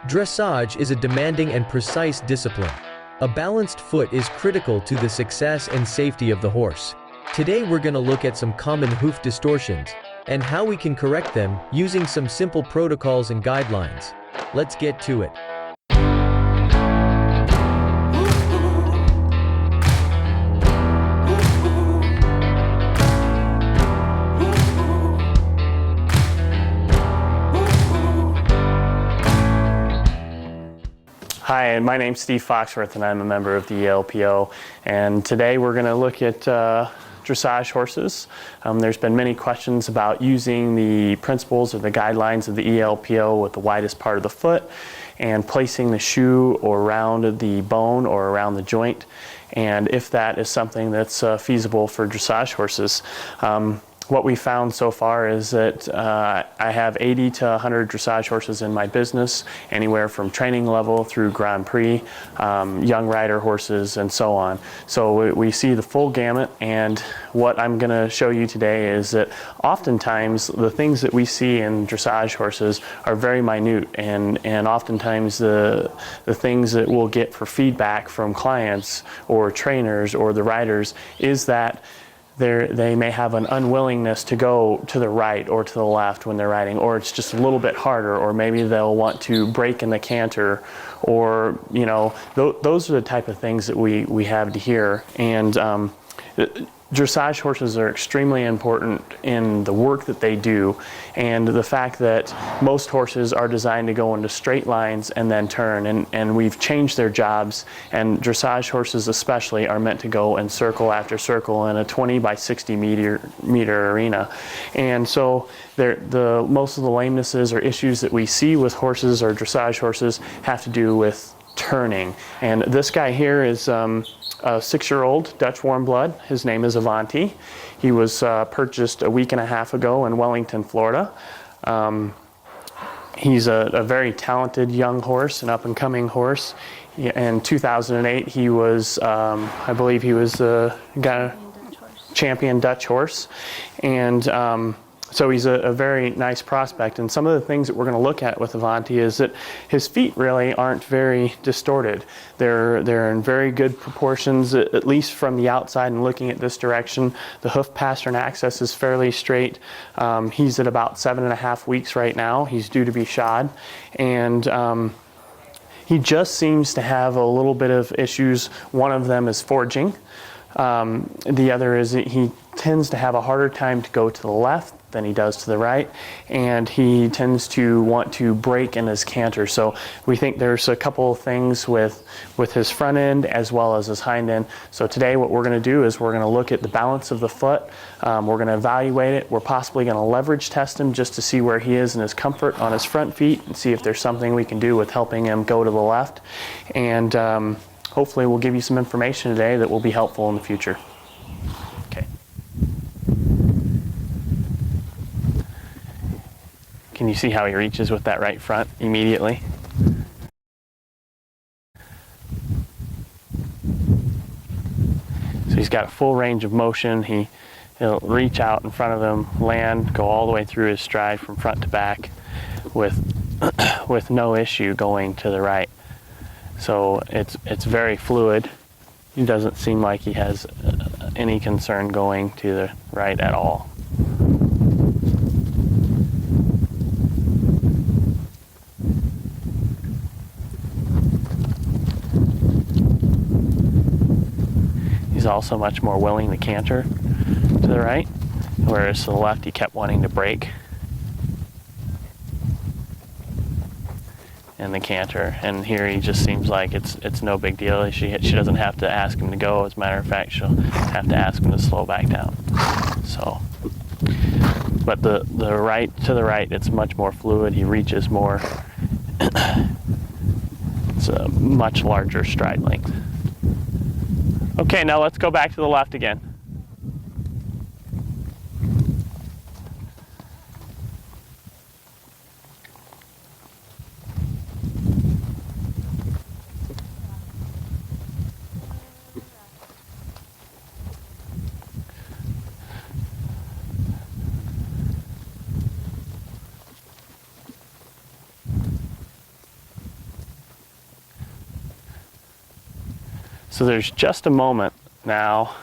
Dressage is a demanding and precise discipline. A balanced foot is critical to the success and safety of the horse. Today we're going to look at some common hoof distortions and how we can correct them using some simple protocols and guidelines. Let's get to it. Hi, my name's Steve Foxworth and I'm a member of the ELPO, and today we're going to look at dressage horses. There's been many questions about using the principles or the guidelines of the ELPO with the widest part of the foot and placing the shoe around the bone or around the joint, and if that is something that's feasible for dressage horses. What we found so far is that I have 80 to 100 dressage horses in my business, anywhere from training level through Grand Prix, young rider horses, and so on. So we see the full gamut, and what I'm going to show you today is that oftentimes the things that we see in dressage horses are very minute, and oftentimes the things that we'll get for feedback from clients or trainers or the riders is that they may have an unwillingness to go to the right or to the left when they're riding, or it's just a little bit harder, or maybe they'll want to break in the canter, or those are the type of things that we have to hear. And dressage horses are extremely important in the work that they do, and the fact that most horses are designed to go into straight lines and then turn, and we've changed their jobs, and dressage horses especially are meant to go in circle after circle in a 20 by 60 meter arena. And so most of the lamenesses or issues that we see with horses or dressage horses have to do with turning. And this guy here is a 6-year-old Dutch warm blood. His name is Avanti. He was purchased a week and a half ago in Wellington, Florida. He's a very talented young horse, an up-and-coming horse. In 2008, he was, I believe he was champion Dutch horse. And so he's a very nice prospect, and some of the things that we're going to look at with Avanti is that his feet really aren't very distorted. They're in very good proportions, at least from the outside and looking at this direction. The hoof pastern axis is fairly straight. He's at about 7.5 weeks right now. He's due to be shod, and he just seems to have a little bit of issues. One of them is forging. The other is that he tends to have a harder time to go to the left than he does to the right, and he tends to want to break in his canter. So we think there's a couple of things with his front end as well as his hind end. So today what we're going to do is we're going to look at the balance of the foot. We're going to evaluate it. We're possibly going to leverage test him just to see where he is in his comfort on his front feet and see if there's something we can do with helping him go to the left. And hopefully we'll give you some information today that will be helpful in the future. Okay. Can you see how he reaches with that right front immediately? So he's got a full range of motion. He'll reach out in front of him, land, go all the way through his stride from front to back with no issue going to the right. So it's very fluid. He doesn't seem like he has any concern going to the right at all. He's also much more willing to canter to the right, whereas to the left he kept wanting to break in the canter, and here he just seems like it's no big deal. She doesn't have to ask him to go. As a matter of fact, she'll have to ask him to slow back down. So, but the right to the right, it's much more fluid. He reaches more. It's a much larger stride length. Okay, now let's go back to the left again. So there's just a moment now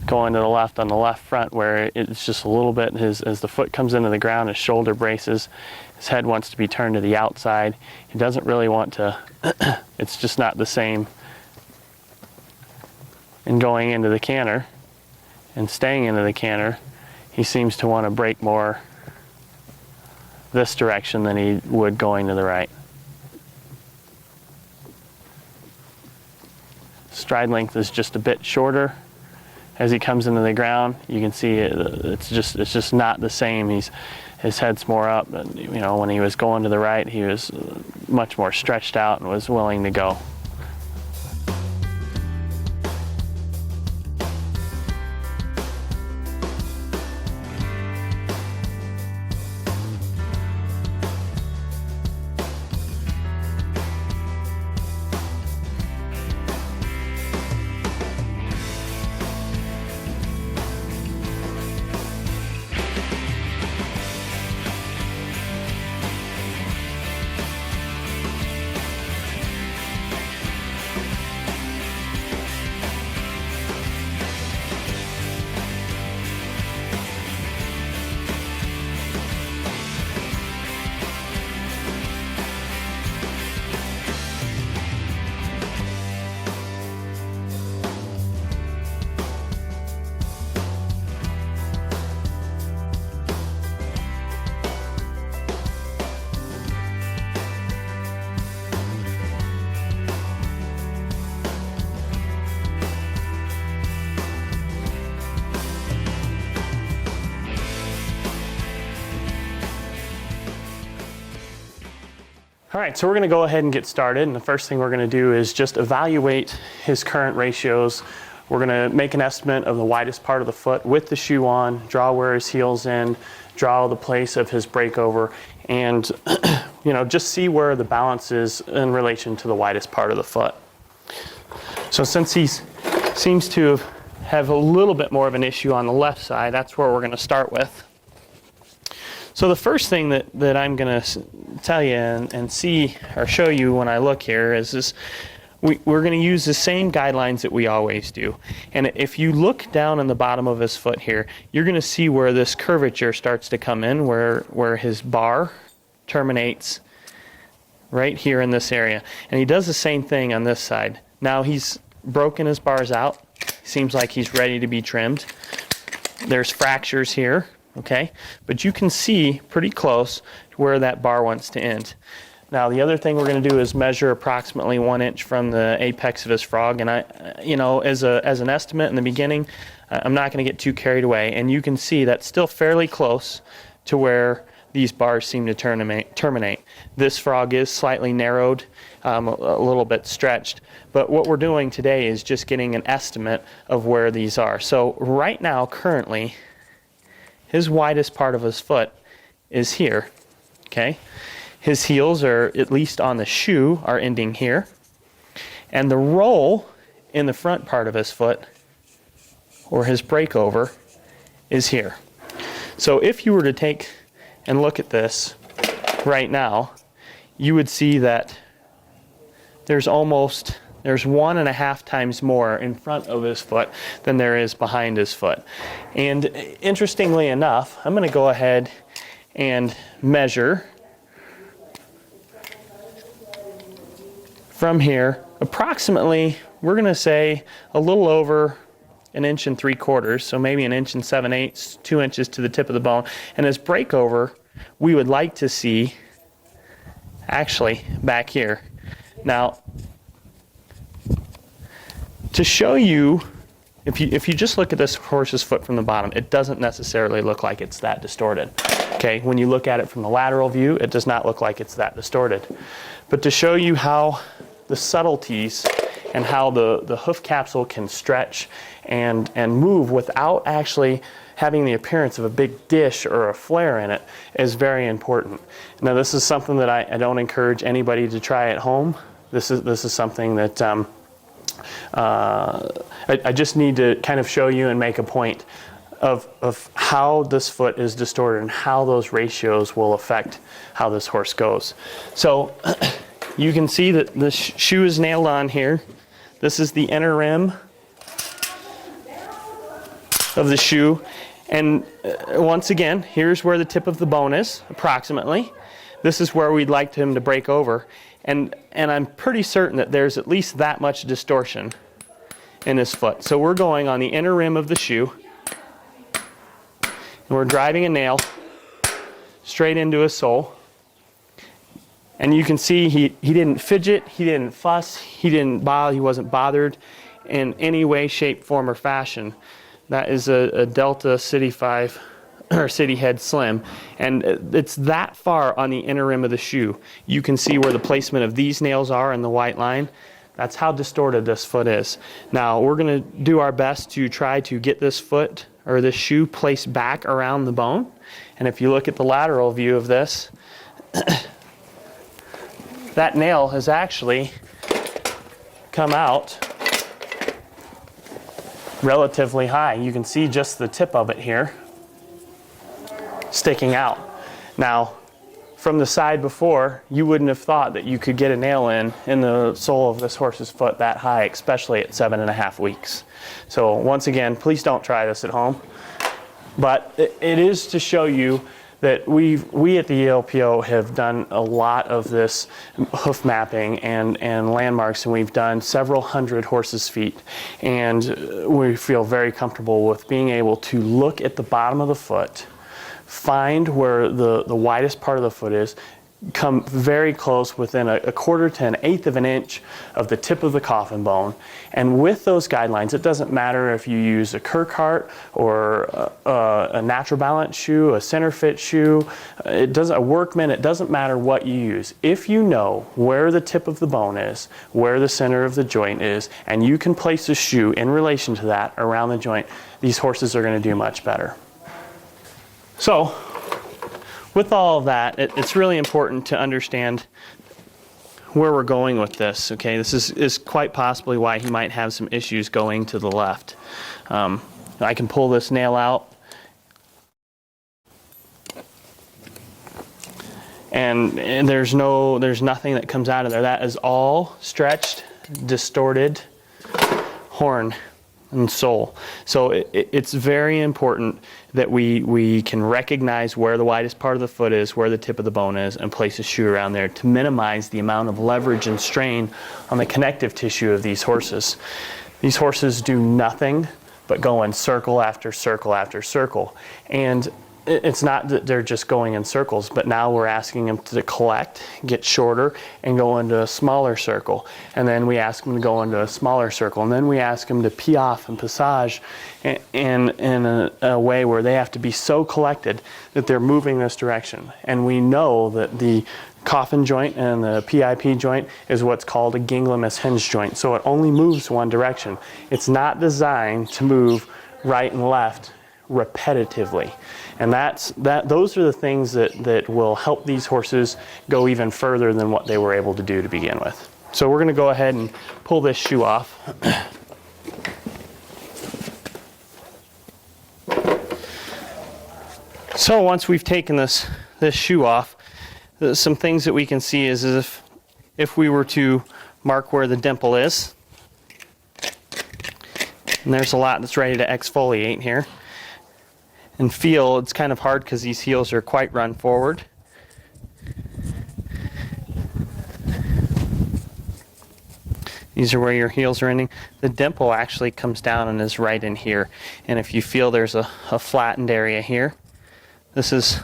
going to the left on the left front where it's just a little bit, as the foot comes into the ground, his shoulder braces, his head wants to be turned to the outside. He doesn't really want to, it's just not the same. And going into the canter and staying into the canter, he seems to want to break more this direction than he would going to the right. Stride length is just a bit shorter. As he comes into the ground, you can see it's just not the same. His head's more up, and when he was going to the right, he was much more stretched out and was willing to go. All right, so we're gonna go ahead and get started, and the first thing we're gonna do is just evaluate his current ratios. We're gonna make an estimate of the widest part of the foot with the shoe on, draw where his heel's in, draw the place of his breakover, and just see where the balance is in relation to the widest part of the foot. So since he seems to have a little bit more of an issue on the left side, that's where we're gonna start with. So the first thing that I'm going to tell you and see or show you when I look here is we're going to use the same guidelines that we always do. And if you look down on the bottom of his foot here, you're going to see where this curvature starts to come in, where his bar terminates right here in this area. And he does the same thing on this side. Now he's broken his bars out. Seems like he's ready to be trimmed. There's fractures here. Okay, but you can see pretty close to where that bar wants to end. Now the other thing we're going to do is measure approximately 1 inch from the apex of his frog, and as an estimate in the beginning, I'm not going to get too carried away, and you can see that's still fairly close to where these bars seem to terminate. This frog is slightly narrowed, a little bit stretched, but what we're doing today is just getting an estimate of where these are. So right now, currently, his widest part of his foot is here, okay? His heels are, at least on the shoe, are ending here. And the roll in the front part of his foot, or his breakover, is here. So if you were to take and look at this right now, you would see that there's 1.5 times more in front of his foot than there is behind his foot. And interestingly enough, I'm going to go ahead and measure from here approximately, we're going to say a little over 1.75 inches, so maybe 1 7/8 inches, 2 inches to the tip of the bone. And his breakover, we would like to see actually back here. Now, to show you, if you just look at this horse's foot from the bottom, it doesn't necessarily look like it's that distorted. Okay, when you look at it from the lateral view, it does not look like it's that distorted. But to show you how the subtleties and how the hoof capsule can stretch and move without actually having the appearance of a big dish or a flare in it is very important. Now this is something that I don't encourage anybody to try at home. This is something that I just need to kind of show you and make a point of how this foot is distorted and how those ratios will affect how this horse goes. So you can see that the shoe is nailed on here. This is the inner rim of the shoe. And once again, here's where the tip of the bone is, approximately. This is where we'd like him to break over. And I'm pretty certain that there's at least that much distortion in his foot. So we're going on the inner rim of the shoe. And we're driving a nail straight into his sole. And you can see he didn't fidget, he didn't fuss, he wasn't bothered in any way, shape, form, or fashion. That is a Delta City 5 or City Head Slim, and it's that far on the inner rim of the shoe. You can see where the placement of these nails are in the white line. That's how distorted this foot is. Now we're going to do our best to try to get this foot or this shoe placed back around the bone. And if you look at the lateral view of this, that nail has actually come out relatively high. You can see just the tip of it here sticking out. Now, from the side before, you wouldn't have thought that you could get a nail in the sole of this horse's foot that high, especially at 7.5 weeks. So once again, please don't try this at home. But it is to show you that we at the ELPO have done a lot of this hoof mapping and landmarks, and we've done several hundred horses' feet, and we feel very comfortable with being able to look at the bottom of the foot, find where the widest part of the foot is, come very close within a quarter to an eighth of an inch of the tip of the coffin bone. And with those guidelines, it doesn't matter if you use a Kirkhart or a natural balance shoe, a center fit shoe, a Workman, it doesn't matter what you use. If you know where the tip of the bone is, where the center of the joint is, and you can place a shoe in relation to that around the joint, these horses are going to do much better. So, with all of that, it's really important to understand where we're going with this. Okay, this is quite possibly why he might have some issues going to the left. I can pull this nail out, and there's nothing that comes out of there. That is all stretched, distorted horn and sole. So it's very important that we can recognize where the widest part of the foot is, where the tip of the bone is, and place a shoe around there to minimize the amount of leverage and strain on the connective tissue of these horses. These horses do nothing but go in circle after circle after circle. And it's not that they're just going in circles, but now we're asking them to collect, get shorter, and go into a smaller circle. And then we ask them to go into a smaller circle. And then we ask them to pee off and passage in a way where they have to be so collected that they're moving this direction. And we know that the coffin joint and the PIP joint is what's called a ginglymus hinge joint. So it only moves one direction. It's not designed to move right and left repetitively. And those are the things that will help these horses go even further than what they were able to do to begin with. So we're going to go ahead and pull this shoe off. So once we've taken this shoe off, some things that we can see is if we were to mark where the dimple is, and there's a lot that's ready to exfoliate here, and feel, it's kind of hard because these heels are quite run forward. These are where your heels are ending. The dimple actually comes down and is right in here. And if you feel there's a flattened area here, this is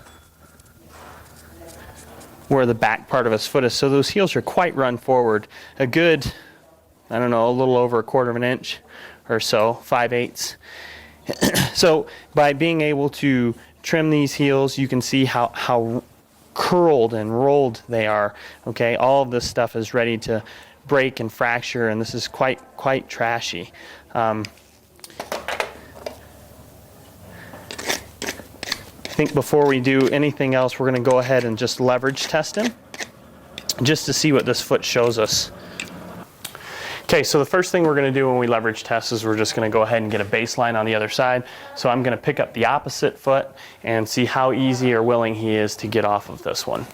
where the back part of his foot is. So those heels are quite run forward. A good, I don't know, a little over a quarter of an inch or so, 5/8. So by being able to trim these heels, you can see how curled and rolled they are. Okay, all of this stuff is ready to break and fracture, and this is quite trashy. I think before we do anything else, we're going to go ahead and just leverage test him, just to see what this foot shows us. Okay, so the first thing we're going to do when we leverage test is we're just going to go ahead and get a baseline on the other side. So I'm going to pick up the opposite foot and see how easy or willing he is to get off of this one.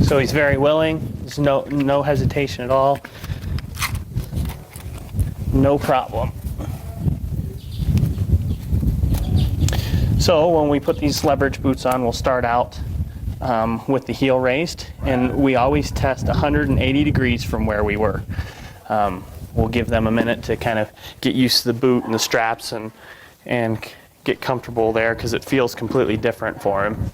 So he's very willing. There's no hesitation at all. No problem. So when we put these leverage boots on, we'll start out with the heel raised, and we always test 180 degrees from where we were. We'll give them a minute to kind of get used to the boot and the straps and get comfortable there, because it feels completely different for him.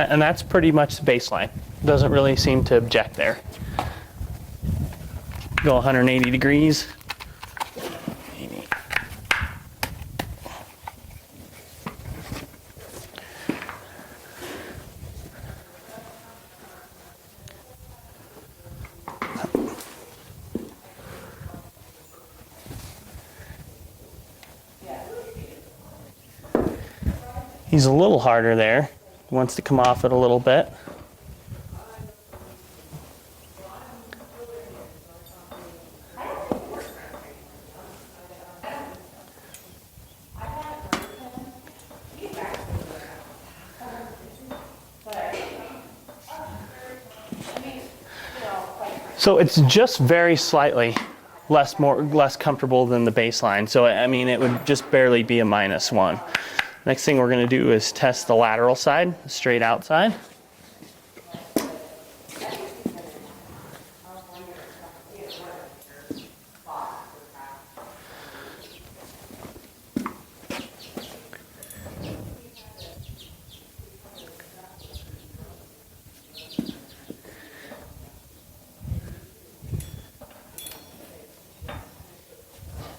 And that's pretty much the baseline. Doesn't really seem to object there. Go 180 degrees. He's a little harder there. He wants to come off it a little bit. So it's just very slightly less comfortable than the baseline. So I mean, it would just barely be a -1. Next thing we're going to do is test the lateral side, straight outside.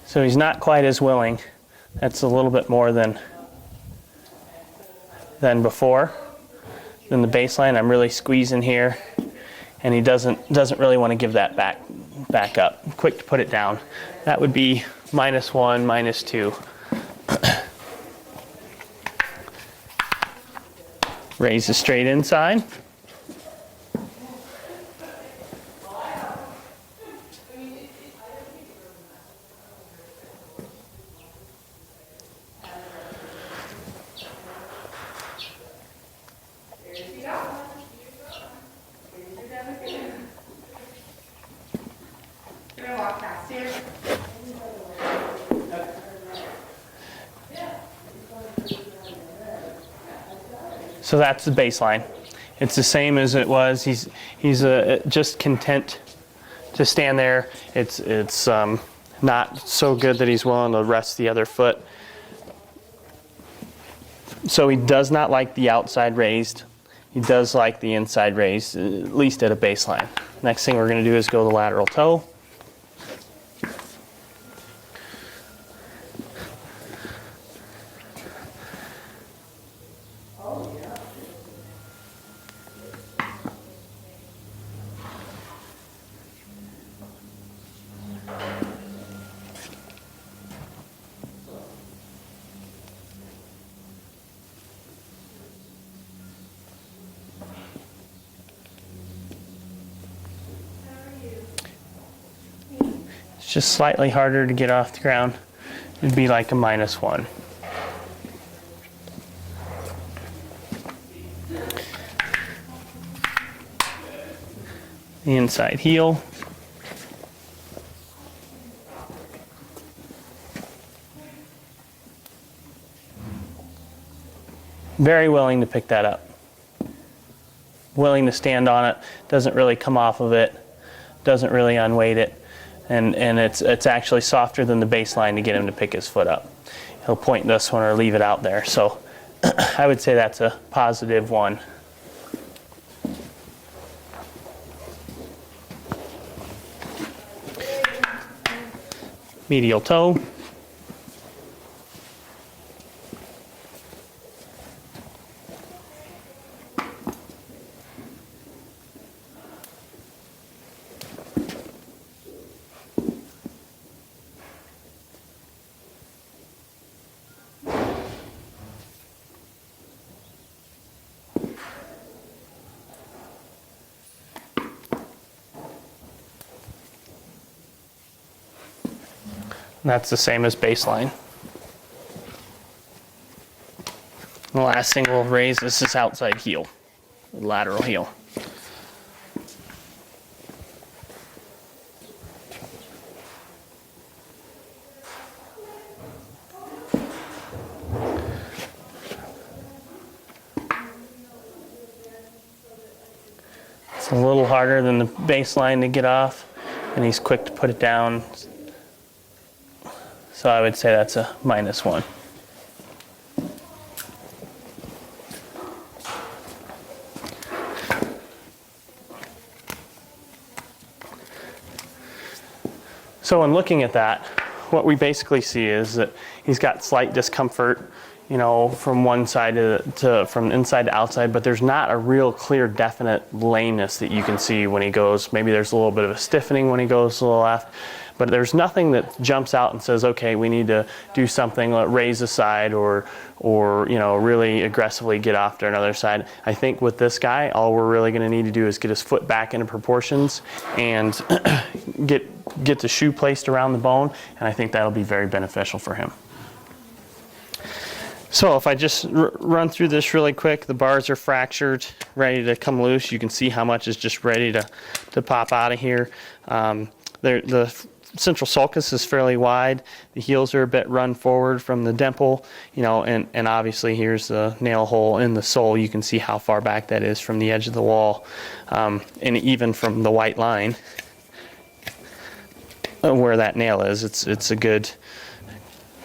So he's not quite as willing. That's a little bit more than before. Then the baseline, I'm really squeezing here, and he doesn't really want to give that back up. Quick to put it down. That would be -1, -2. Raise the straight inside. So that's the baseline. It's the same as it was. He's just content to stand there. It's not so good that he's willing to rest the other foot. So he does not like the outside raised. He does like the inside raised, at least at a baseline. Next thing we're going to do is go the lateral toe. Just slightly harder to get off the ground. It'd be like a -1. The inside heel. Very willing to pick that up. Willing to stand on it. Doesn't really come off of it. Doesn't really unweight it. And it's actually softer than the baseline to get him to pick his foot up. He'll point this one or leave it out there. So I would say that's a +1. Medial toe. And that's the same as baseline. The last thing we'll raise is this outside heel, the lateral heel. It's a little harder than the baseline to get off, and he's quick to put it down. So I would say that's a -1. So in looking at that, what we basically see is that he's got slight discomfort, you know, from one side from inside to outside, but there's not a real clear, definite lameness that you can see when he goes. Maybe there's a little bit of a stiffening when he goes to the left, but there's nothing that jumps out and says, okay, we need to do something, raise the side or you know, really aggressively get off to another side. I think with this guy, all we're really going to need to do is get his foot back into proportions and get the shoe placed around the bone, and I think that'll be very beneficial for him. So if I just run through this really quick, the bars are fractured, ready to come loose. You can see how much is just ready to pop out of here. The central sulcus is fairly wide. The heels are a bit run forward from the dimple, you know, and obviously here's the nail hole in the sole. You can see how far back that is from the edge of the wall, and even from the white line where that nail is. It's a good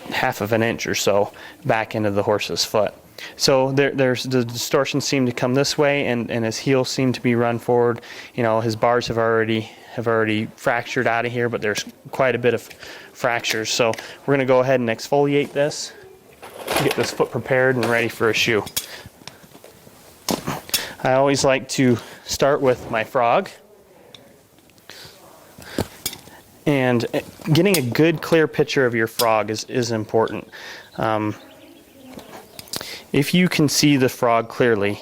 ½ of an inch or so back into the horse's foot. So there's the distortions seem to come this way, and his heels seem to be run forward. You know, his bars have already fractured out of here, but there's quite a bit of fractures. So we're going to go ahead and exfoliate this, get this foot prepared and ready for a shoe. I always like to start with my frog, and getting a good clear picture of your frog is important. If you can see the frog clearly,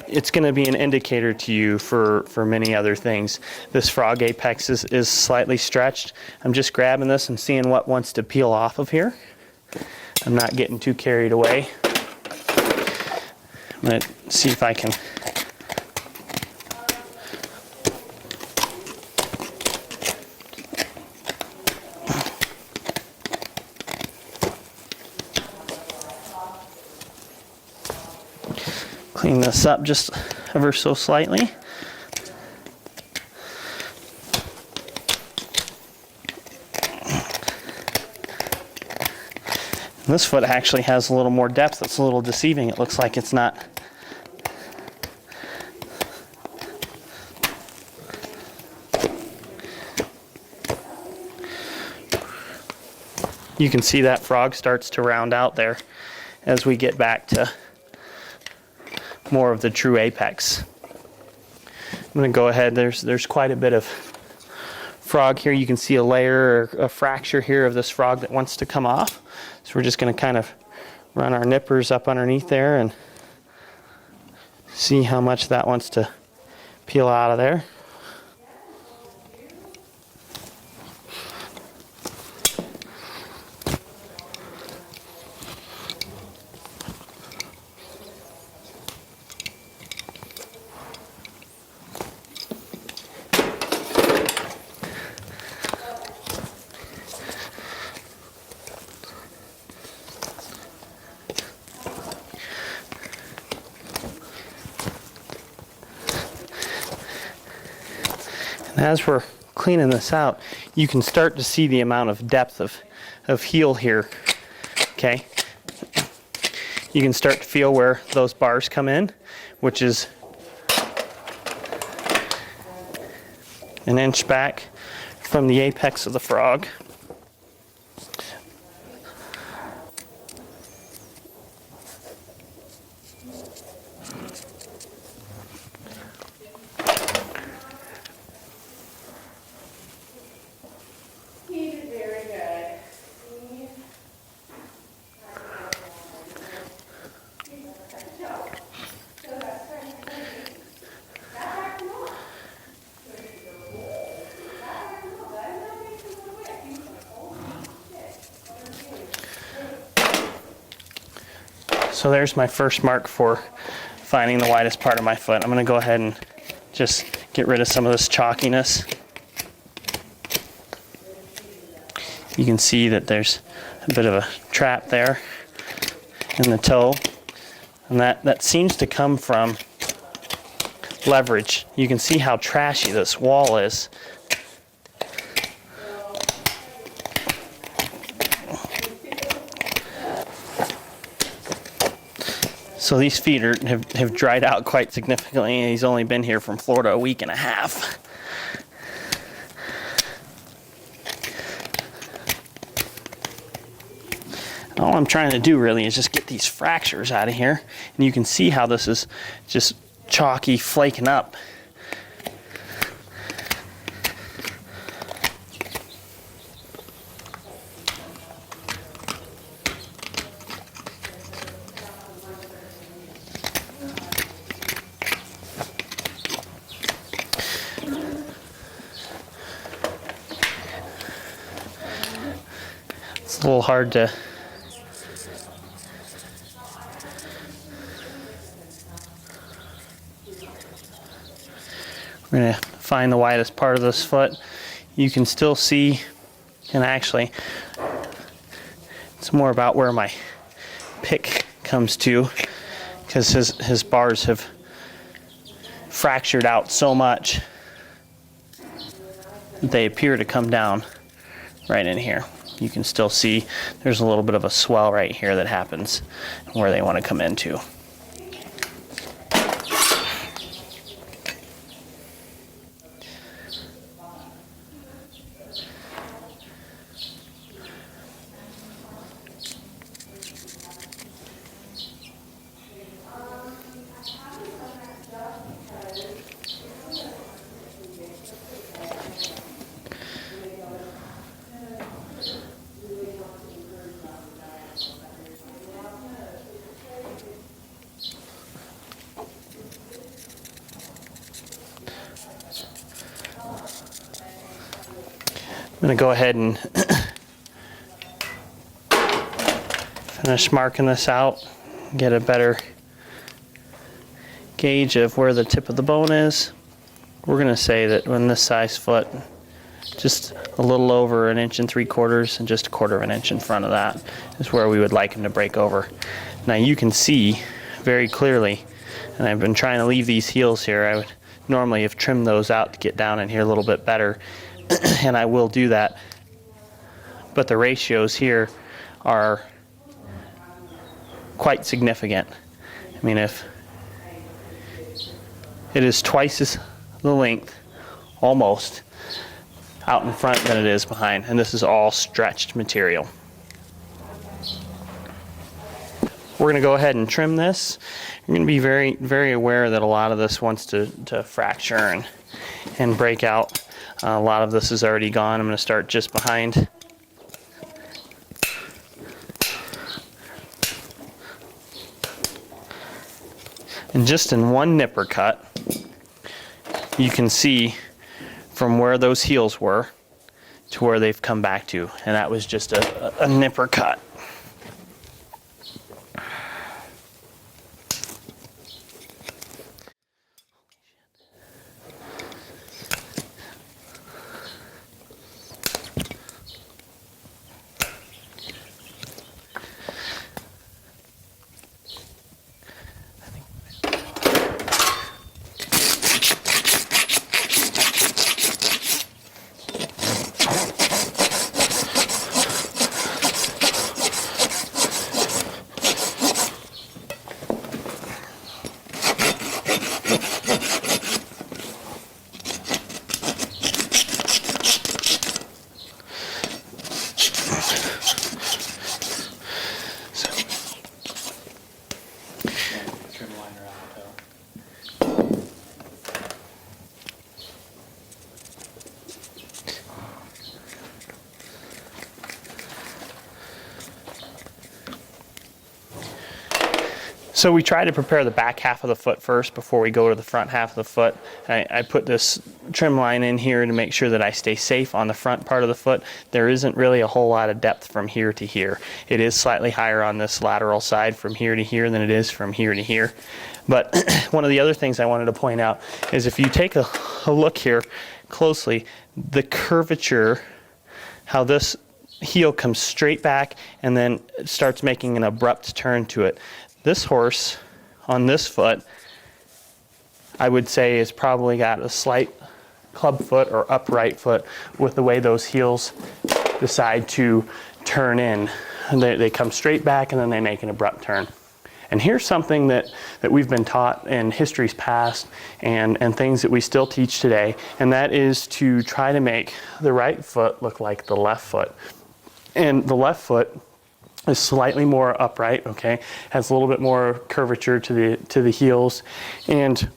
it's going to be an indicator to you for many other things. This frog apex is slightly stretched. I'm just grabbing this and seeing what wants to peel off of here. I'm not getting too carried away. I'm going to see if I can clean this up just ever so slightly. This foot actually has a little more depth. It's a little deceiving. It looks like it's not. You can see that frog starts to round out there as we get back to more of the true apex. I'm going to go ahead. There's quite a bit of frog here. You can see a layer or a fracture here of this frog that wants to come off. So we're just going to kind of run our nippers up underneath there and see how much that wants to peel out of there. As we're cleaning this out, you can start to see the amount of depth of heel here, okay? You can start to feel where those bars come in, which is an inch back from the apex of the frog. So there's my first mark for finding the widest part of my foot. I'm going to go ahead and just get rid of some of this chalkiness. You can see that there's a bit of a trap there in the toe, and that seems to come from leverage. You can see how trashy this wall is. So these feet have dried out quite significantly, and he's only been here from Florida a week and a half. All I'm trying to do really is just get these fractures out of here, and you can see how this is just chalky, flaking up. It's a little hard to We're going to find the widest part of this foot. You can still see, and actually, it's more about where my pick comes to, because his bars have fractured out so much that they appear to come down right in here. You can still see there's a little bit of a swell right here that happens where they want to come into. I'm going to go ahead and finish marking this out, get a better gauge of where the tip of the bone is. We're going to say that when this size foot, just a little over 1 3/4 inches and just 1/4 inch in front of that is where we would like him to break over. Now you can see very clearly, and I've been trying to leave these heels here. I would normally have trimmed those out to get down in here a little bit better. And I will do that, but the ratios here are quite significant. I mean, if it is twice as the length, almost, out in front than it is behind, and this is all stretched material. We're going to go ahead and trim this. You're going to be very, very aware that a lot of this wants to fracture and break out. A lot of this is already gone. I'm going to start just behind. And just in one nipper cut, you can see from where those heels were to where they've come back to. And that was just a nipper cut. So we try to prepare the back half of the foot first before we go to the front half of the foot. I put this trim line in here to make sure that I stay safe on the front part of the foot. There isn't really a whole lot of depth from here to here. It is slightly higher on this lateral side from here to here than it is from here to here. But one of the other things I wanted to point out is if you take a look here closely, the curvature, how this heel comes straight back and then starts making an abrupt turn to it. This horse on this foot, I would say, has probably got a slight club foot or upright foot with the way those heels decide to turn in. And they come straight back and then they make an abrupt turn. And here's something that we've been taught in history's past and things that we still teach today, and that is to try to make the right foot look like the left foot. And the left foot is slightly more upright, okay? Has a little bit more curvature to the heels. And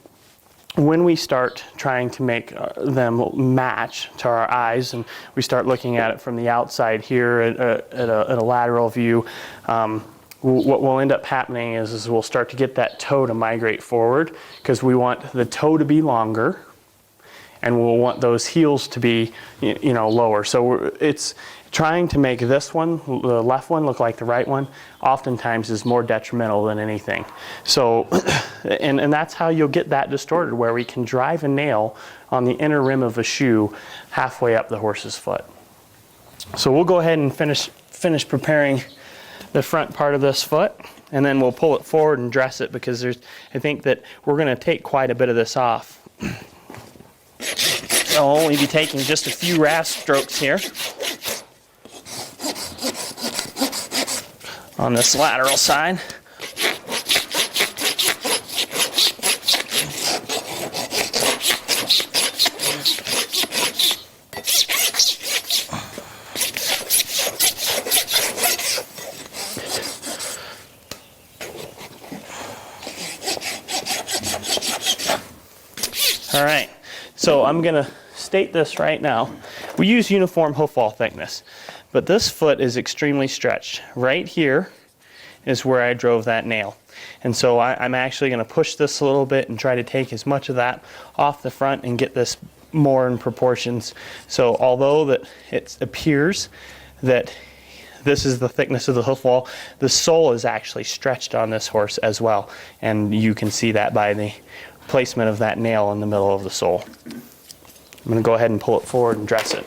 when we start trying to make them match to our eyes, and we start looking at it from the outside here at a lateral view, what will end up happening is we'll start to get that toe to migrate forward because we want the toe to be longer and we'll want those heels to be, you know, lower. So it's trying to make this one, the left one, look like the right one, oftentimes is more detrimental than anything. So, and that's how you'll get that distorted, where we can drive a nail on the inner rim of a shoe halfway up the horse's foot. So we'll go ahead and finish preparing the front part of this foot, and then we'll pull it forward and dress it, because I think that we're going to take quite a bit of this off. I'll only be taking just a few rasp strokes here on this lateral side. All right, so I'm going to state this right now. We use uniform hoof wall thickness, but this foot is extremely stretched. Right here is where I drove that nail. And so I'm actually going to push this a little bit and try to take as much of that off the front and get this more in proportions. So although that it appears that this is the thickness of the hoof wall, the sole is actually stretched on this horse as well. And you can see that by the placement of that nail in the middle of the sole. I'm going to go ahead and pull it forward and dress it.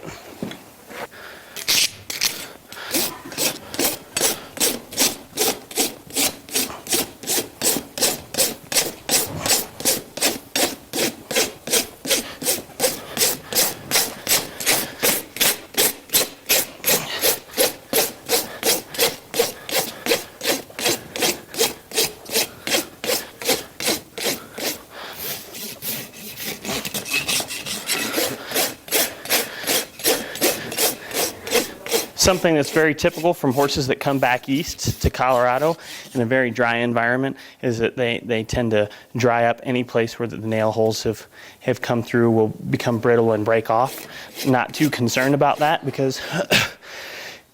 Something that's very typical from horses that come back east to Colorado in a very dry environment is that they tend to dry up. Any place where the nail holes have come through will become brittle and break off. Not too concerned about that, because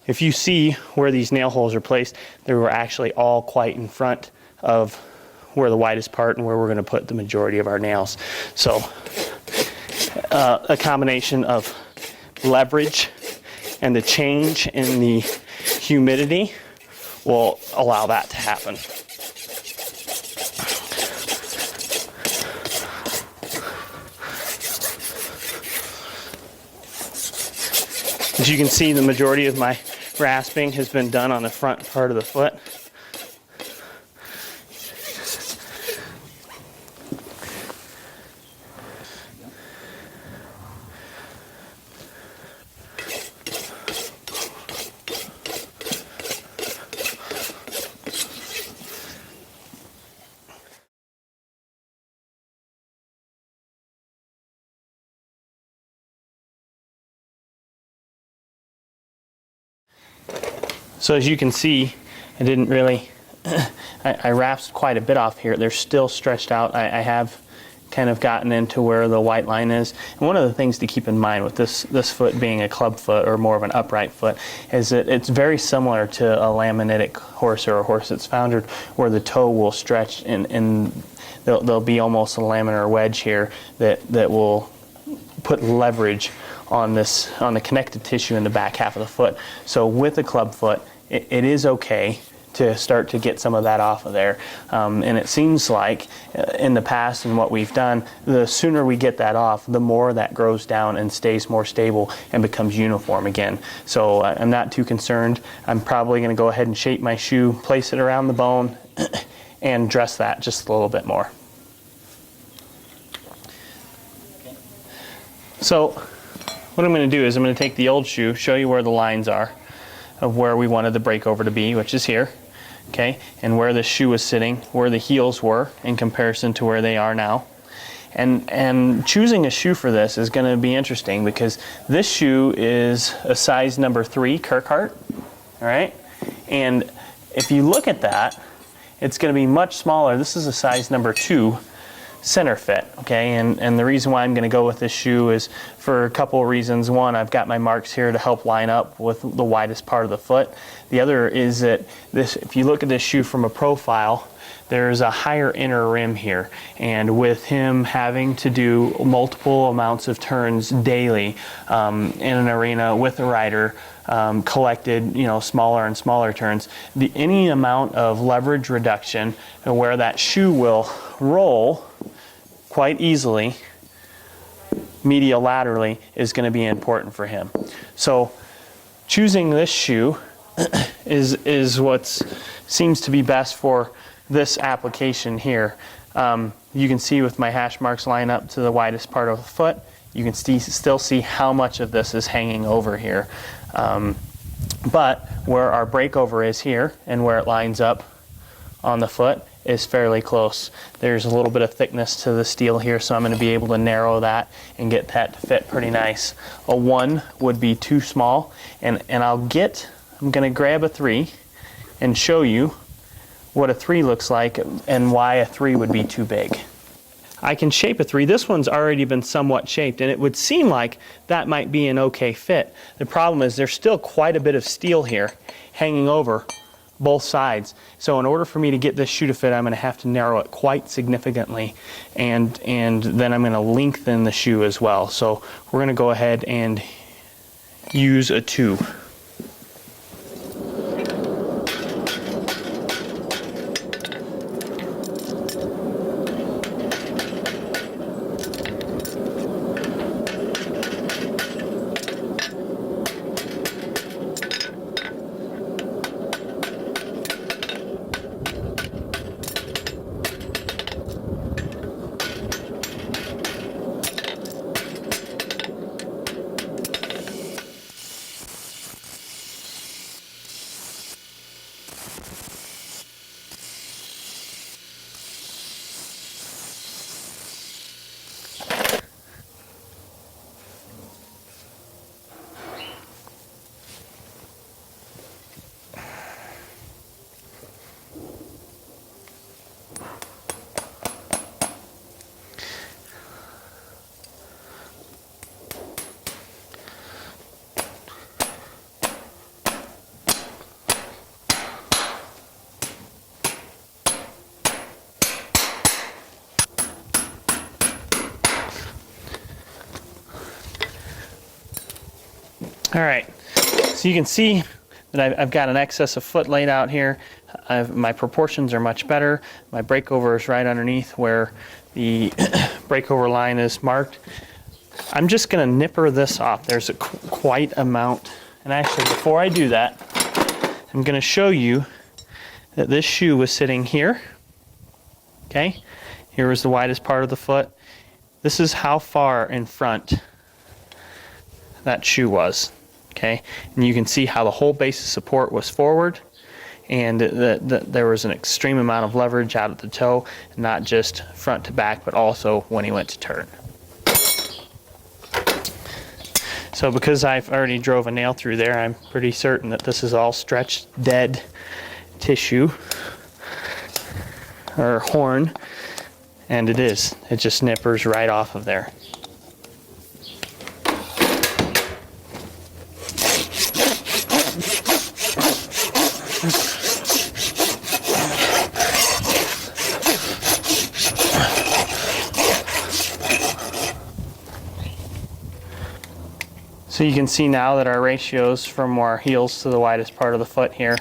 if you see where these nail holes are placed, they were actually all quite in front of where the widest part and where we're going to put the majority of our nails. So a combination of leverage and the change in the humidity will allow that to happen. As you can see, the majority of my rasping has been done on the front part of the foot. So as you can see, I didn't really, I rasped quite a bit off here. They're still stretched out. I have kind of gotten into where the white line is. And one of the things to keep in mind with this foot being a club foot or more of an upright foot is that it's very similar to a laminitic horse or a horse that's foundered, where the toe will stretch and there'll be almost a laminar wedge here that will put leverage on the connective tissue in the back half of the foot. So with a club foot, it is okay to start to get some of that off of there. And it seems like in the past and what we've done, the sooner we get that off, the more that grows down and stays more stable and becomes uniform again. So I'm not too concerned. I'm probably going to go ahead and shape my shoe, place it around the bone, and dress that just a little bit more. So what I'm going to do is I'm going to take the old shoe, show you where the lines are of where we wanted the breakover to be, which is here, okay, and where the shoe was sitting, where the heels were in comparison to where they are now. And choosing a shoe for this is going to be interesting, because this shoe is a size number 3 Kirkhart, all right, and if you look at that, it's going to be much smaller. This is a size number 2 center fit, okay, and the reason why I'm going to go with this shoe is for a couple of reasons. One, I've got my marks here to help line up with the widest part of the foot. The other is that if you look at this shoe from a profile, there's a higher inner rim here, and with him having to do multiple amounts of turns daily in an arena with a rider, collected, smaller and smaller turns, any amount of leverage reduction where that shoe will roll quite easily medial-laterally is going to be important for him. So choosing this shoe is what seems to be best for this application here. You can see with my hash marks line up to the widest part of the foot, you can still see how much of this is hanging over here. But where our breakover is here and where it lines up on the foot is fairly close. There's a little bit of thickness to the steel here, so I'm going to be able to narrow that and get that to fit pretty nice. A 1 would be too small, and I'm going to grab a 3 and show you what a 3 looks like and why a 3 would be too big. I can shape a 3. This one's already been somewhat shaped, and it would seem like that might be an okay fit. The problem is there's still quite a bit of steel here hanging over both sides. So in order for me to get this shoe to fit, I'm going to have to narrow it quite significantly, and then I'm going to lengthen the shoe as well. So we're going to go ahead and use a 2. All right, so you can see that I've got an excess of foot laid out here. My proportions are much better. My breakover is right underneath where the breakover line is marked. I'm just going to nipper this off. There's a quite amount. And actually, before I do that, I'm going to show you that this shoe was sitting here. Okay, here was the widest part of the foot. This is how far in front that shoe was. Okay, and you can see how the whole base of support was forward, and there was an extreme amount of leverage out of the toe, not just front to back, but also when he went to turn. So because I've already drove a nail through there, I'm pretty certain that this is all stretched dead tissue or horn, And it is. It just nippers right off of there. So you can see now that our ratios from our heels to the widest part of the foot here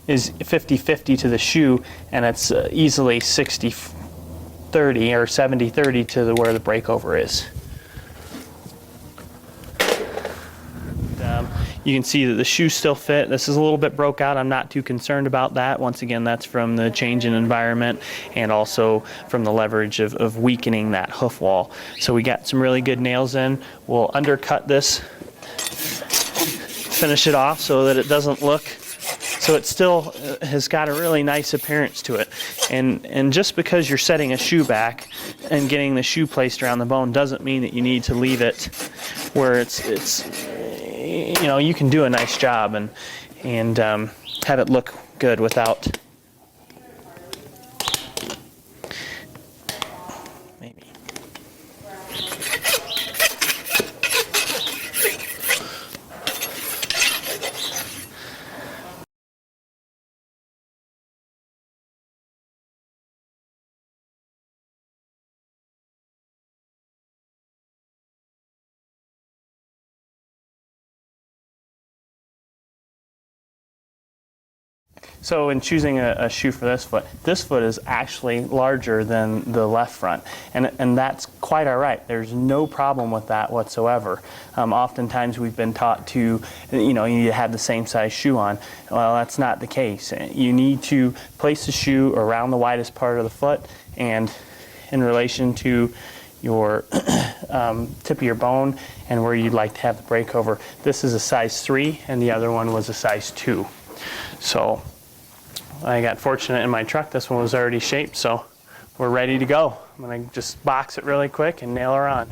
is 50-50 to the shoe, and it's easily 60-30 or 70-30 to where the breakover is. You can see that the shoes still fit. This is a little bit broke out. I'm not too concerned about that. Once again, that's from the change in environment and also from the leverage of weakening that hoof wall. So we got some really good nails in. We'll undercut this, finish it off so that it doesn't look, so it still has got a really nice appearance to it. And just because you're setting a shoe back and getting the shoe placed around the bone doesn't mean that you need to leave it where it's you know, you can do a nice job and have it look good without maybe. So in choosing a shoe for this foot is actually larger than the left front, and that's quite all right. There's no problem with that whatsoever. Oftentimes we've been taught to, you know, you need to have the same size shoe on. Well, that's not the case. You need to place the shoe around the widest part of the foot and in relation to your tip of your bone and where you'd like to have the breakover. This is a size 3 and the other one was a size 2. So I got fortunate in my truck. This one was already shaped, so we're ready to go. I'm going to just box it really quick and nail her on.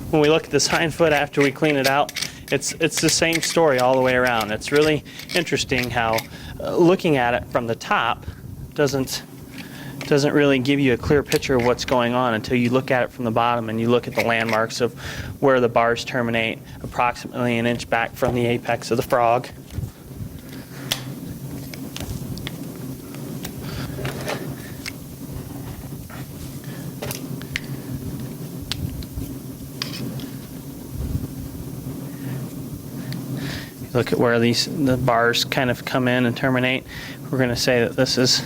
When we look at this hind foot after we clean it out, it's the same story all the way around. It's really interesting how looking at it from the top doesn't really give you a clear picture of what's going on until you look at it from the bottom and you look at the landmarks of where the bars terminate approximately an inch back from the apex of the frog. Look at where the bars kind of come in and terminate. We're going to say that this is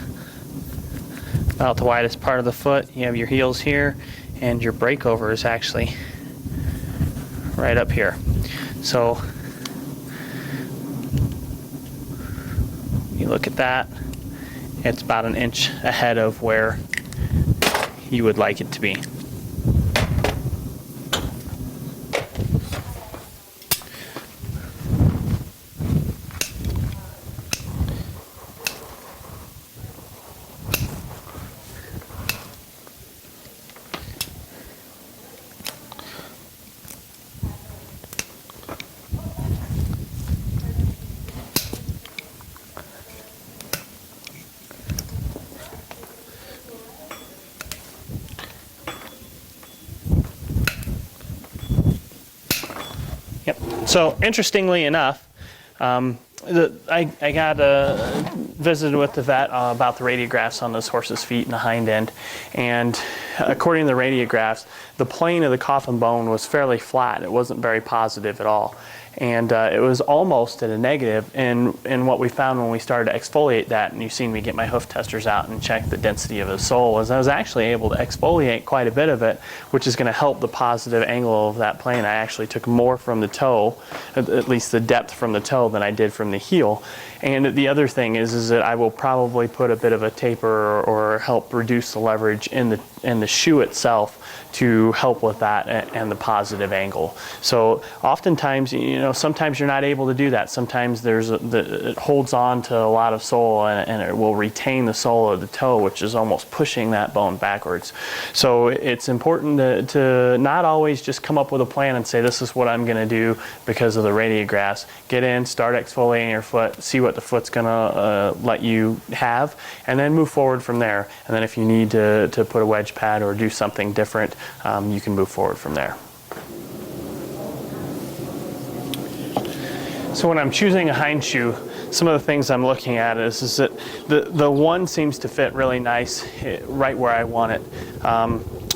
about the widest part of the foot. You have your heels here, and your breakover is actually right up here. So you look at that, it's about an inch ahead of where you would like it to be. Yep. So interestingly enough, I got visited with the vet about the radiographs on this horse's feet and the hind end, and according to the radiographs, the plane of the coffin bone was fairly flat. It wasn't very positive at all, and it was almost at a negative. And what we found when we started to exfoliate that, and you've seen me get my hoof testers out and check the density of the sole, is I was actually able to exfoliate quite a bit of it, which is going to help the positive angle of that plane. I actually took more from the toe, at least the depth from the toe, than I did from the heel. And the other thing is that I will probably put a bit of a taper or help reduce the leverage in the shoe itself to help with that and the positive angle. So oftentimes, you know, sometimes you're not able to do that. Sometimes it holds on to a lot of sole and it will retain the sole of the toe, which is almost pushing that bone backwards. So it's important to not always just come up with a plan and say, this is what I'm going to do because of the radiographs. Get in, start exfoliating your foot, see what what the foot's gonna let you have, and then move forward from there. And then if you need to put a wedge pad or do something different, you can move forward from there. So when I'm choosing a hind shoe, some of the things I'm looking at is that the one seems to fit really nice right where I want it,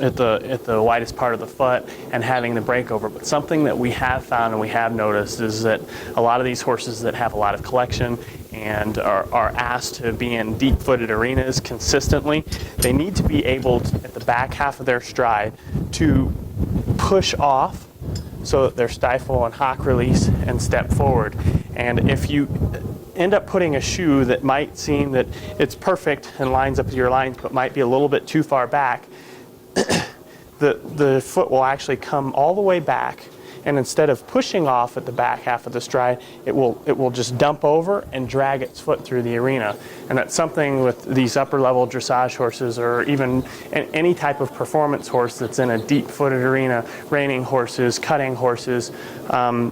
at the widest part of the foot and having the breakover. But something that we have found and we have noticed is that a lot of these horses that have a lot of collection and are asked to be in deep-footed arenas consistently, they need to be able to, at the back half of their stride, to push off so that they're stifle and hock release and step forward. And if you end up putting a shoe that might seem that it's perfect and lines up with your lines but might be a little bit too far back, the foot will actually come all the way back, and instead of pushing off at the back half of the stride, it will just dump over and drag its foot through the arena. And that's something with these upper level dressage horses, or even any type of performance horse that's in a deep footed arena, reining horses, cutting horses,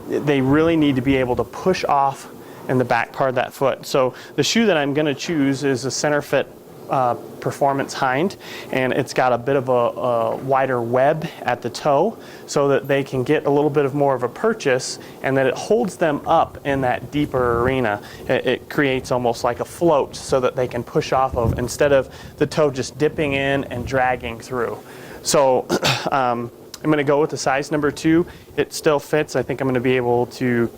they really need to be able to push off in the back part of that foot. So the shoe that I'm going to choose is a center fit performance hind, and it's got a bit of a wider web at the toe so that they can get a little bit of more of a purchase, and that it holds them up in that deeper arena. It creates almost like a float so that they can push off of, instead of the toe just dipping in and dragging through. So I'm going to go with the size number 2. It still fits. I think I'm going to be able to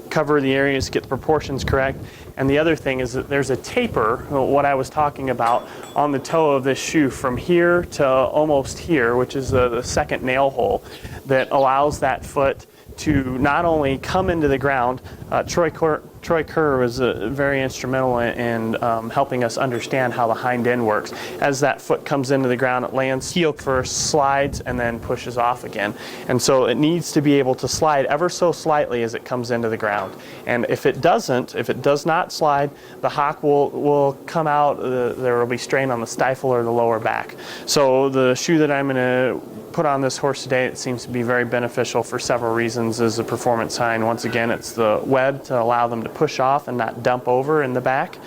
cover the areas, get the proportions correct. And the other thing is that there's a taper, what I was talking about, on the toe of this shoe from here to almost here, which is the second nail hole, that allows that foot to not only come into the ground. Troy Kerr was very instrumental in helping us understand how the hind end works. As that foot comes into the ground, it lands heel first, slides, and then pushes off again. And so it needs to be able to slide ever so slightly as it comes into the ground. And if it does not slide, the hock will come out. There will be strain on the stifle or the lower back. So the shoe that I'm going to put on this horse today, it seems to be very beneficial for several reasons. As a performance hind, once again, it's the web to allow them to push off and not dump over in the back,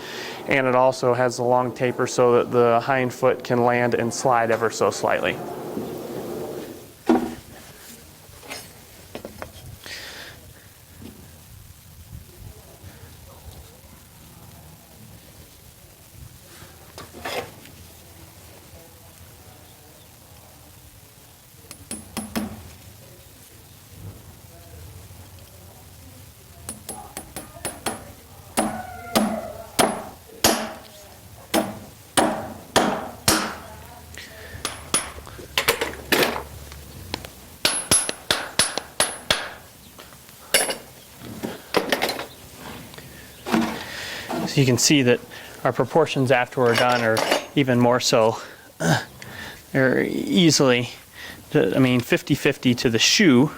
and it also has a long taper so that the hind foot can land and slide ever so slightly. So you can see that our proportions after we're done are even more so. They're easily, 50-50 to the shoe,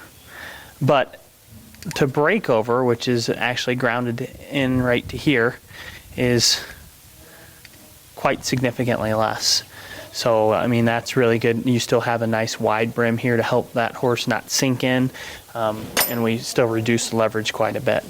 but to breakover, which is actually grounded in right to here, is quite significantly less. So, that's really good. You still have a nice wide brim here to help that horse not sink in, and we still reduce the leverage quite a bit.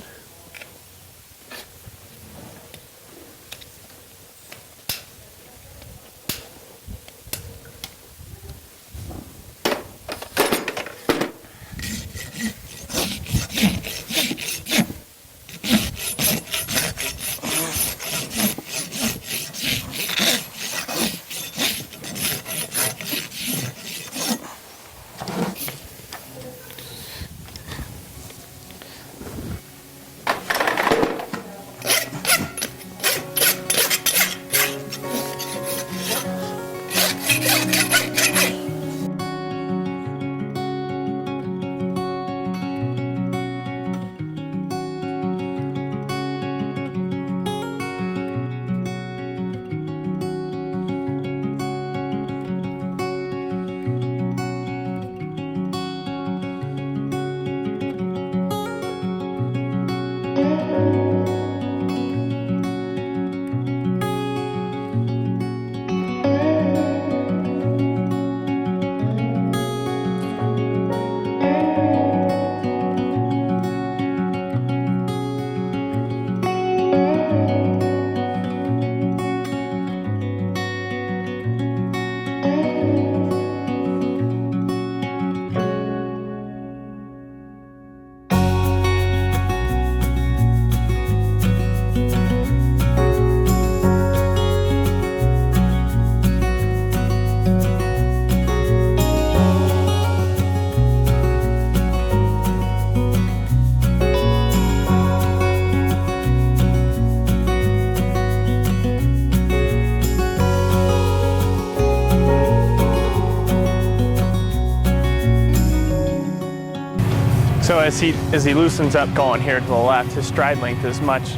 as he loosens up going here to the left, his stride length is much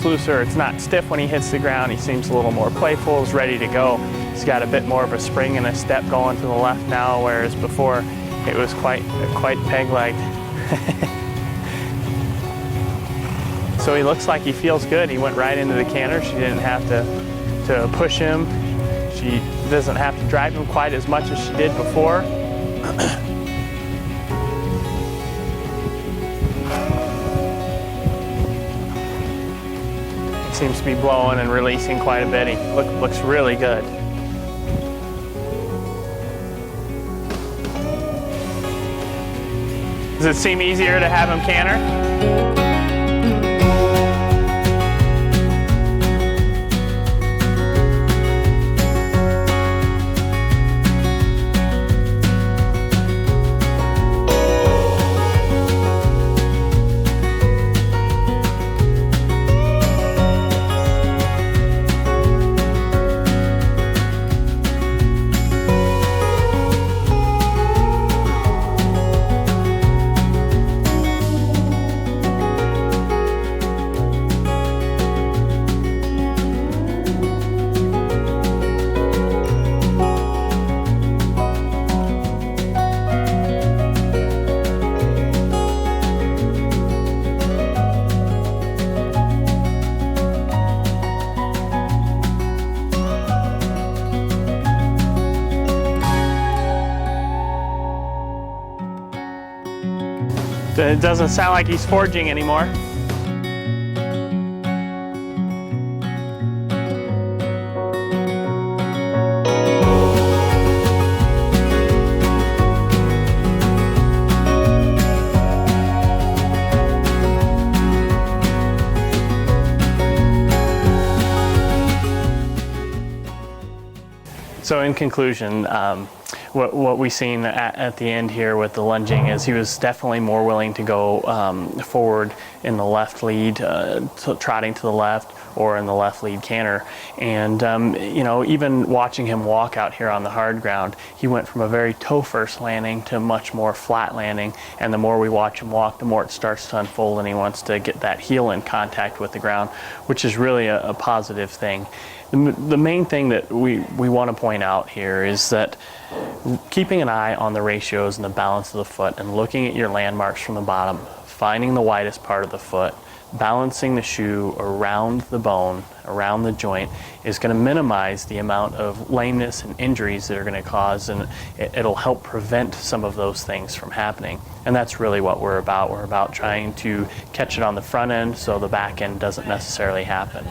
looser. It's not stiff when he hits the ground. He seems a little more playful, is ready to go. He's got a bit more of a spring and a step going to the left now, whereas before it was quite peg-legged. So he looks like he feels good. He went right into the canter. She didn't have to push him. She doesn't have to drive him quite as much as she did before. Seems to be blowing and releasing quite a bit. He looks really good. Does it seem easier to have him canter? It doesn't sound like he's forging anymore. So in conclusion, what we seen at the end here with the lunging is he was definitely more willing to go forward in the left lead, trotting to the left, or in the left lead canter. And you know, even watching him walk out here on the hard ground, he went from a very toe first landing to much more flat landing. And the more we watch him walk, the more it starts to unfold, and he wants to get that heel in contact with the ground, which is really a positive thing. The main thing that we want to point out here is that keeping an eye on the ratios and the balance of the foot and looking at your landmarks from the bottom, finding the widest part of the foot, balancing the shoe around the bone, around the joint, is going to minimize the amount of lameness and injuries that are going to cause, and it'll help prevent some of those things from happening. And that's really what we're about. We're about trying to catch it on the front end so the back end doesn't necessarily happen.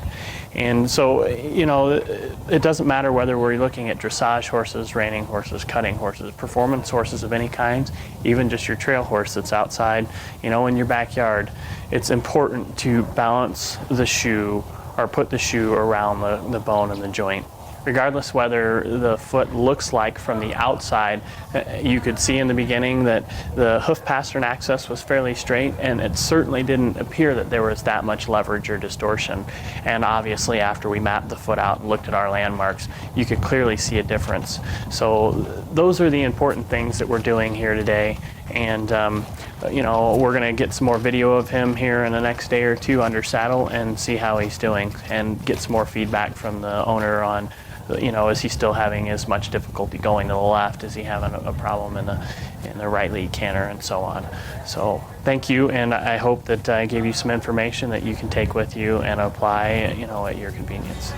And so, you know, it doesn't matter whether we're looking at dressage horses, reining horses, cutting horses, performance horses of any kind, even just your trail horse that's outside, you know, in your backyard. It's important to balance the shoe or put the shoe around the bone and the joint. Regardless whether the foot looks like from the outside, you could see in the beginning that the hoof pastern axis was fairly straight, and it certainly didn't appear that there was that much leverage or distortion. And obviously after we mapped the foot out and looked at our landmarks, you could clearly see a difference. So those are the important things that we're doing here today. And you know, we're gonna get some more video of him here in the next day or two under saddle and see how he's doing, and get some more feedback from the owner on, you know, is he still having as much difficulty going to the left? Is he having a problem in the right lead canter, and so on. So thank you, and I hope that I gave you some information that you can take with you and apply, you know, at your convenience.